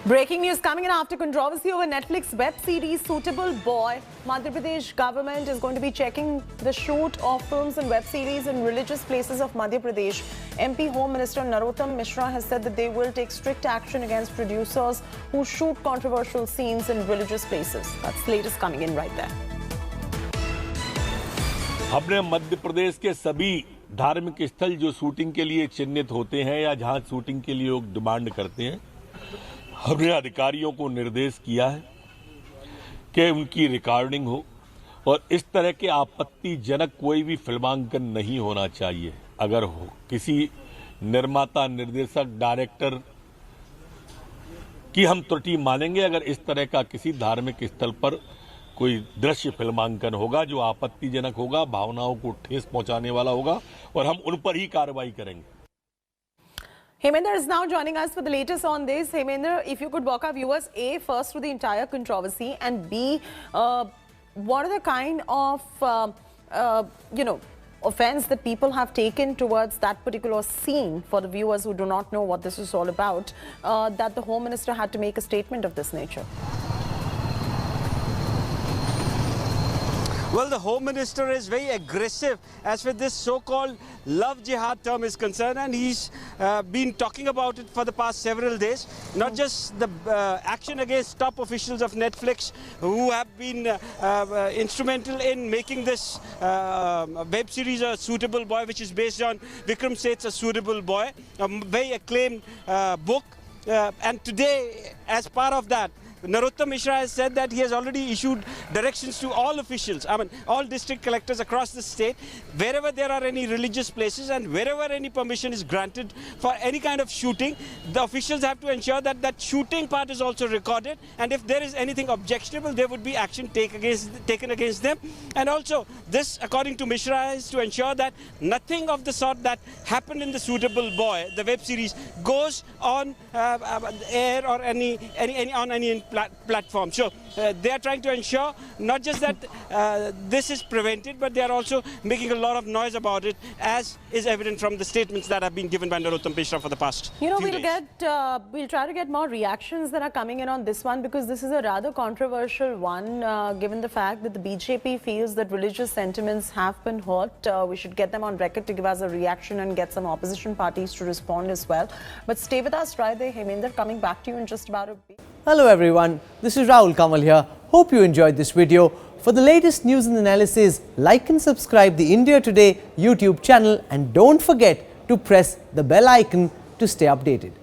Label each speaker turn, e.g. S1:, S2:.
S1: Breaking news coming in after controversy over Netflix web series Suitable Boy. Madhya Pradesh government is going to be checking the shoot of films and web series in religious places of Madhya Pradesh. MP Home Minister Narottam Mishra has said that they will take strict action against producers who shoot controversial scenes in religious places. That's the latest coming in right there.
S2: हमने मध्य प्रदेश के सभी धार्मिक स्थल जो shooting के लिए चिन्हित होते हैं या जहां शूटिंग के लिए लोग डिमांड करते हैं, हमने अधिकारियों को निर्देश किया है कि उनकी रिकॉर्डिंग हो और इस तरह के आपत्तिजनक कोई भी फिल्मांकन नहीं होना चाहिए। अगर हो किसी निर्माता, निर्देशक, डायरेक्टर की हम त्रुटि मानेंगे अगर इस तरह का किसी धार्मिक स्थल पर कोई दृश्य फिल्मांकन होगा जो आपत्तिजनक होगा, भावनाओं को ठेस पहुंचाने वाला होगा और हम उन पर ही कार्रवाई करेंगे।
S1: Hemendra is now joining us for the latest on this. Hemendra, if you could walk our viewers, A, first through the entire controversy, and B, what are the kind of, offense that people have taken towards that particular scene for the viewers who do not know what this is all about, that the Home Minister had to make a statement of this nature?
S3: Well, the Home Minister is very aggressive as with this so-called love jihad term is concerned, and he's been talking about it for the past several days. Not just the action against top officials of Netflix who have been instrumental in making this web series A Suitable Boy, which is based on Vikram Seth's A Suitable Boy, a very acclaimed book. And today, as part of that, Narottam Mishra has said that he has already issued directions to all officials, all district collectors across the state, wherever there are any religious places and wherever any permission is granted for any kind of shooting, the officials have to ensure that that shooting part is also recorded, and if there is anything objectionable, there would be action taken against them. And also, this, according to Mishra, is to ensure that nothing of the sort that happened in The Suitable Boy, the web series, goes on air or any platform. So they are trying to ensure not just that this is prevented, but they are also making a lot of noise about it, as is evident from the statements that have been given by Narottam Mishra for the past few days.
S1: We'll try to get more reactions that are coming in on this one, because this is a rather controversial one, given the fact that the BJP feels that religious sentiments have been hurt. We should get them on record to give us a reaction and get some opposition parties to respond as well. But stay with us right there, Hemendra, coming back to you in just about a bit.
S4: Hello everyone, this is Rahul Kamal here. Hope you enjoyed this video. For the latest news and analysis, like and subscribe the India Today YouTube channel, and don't forget to press the bell icon to stay updated.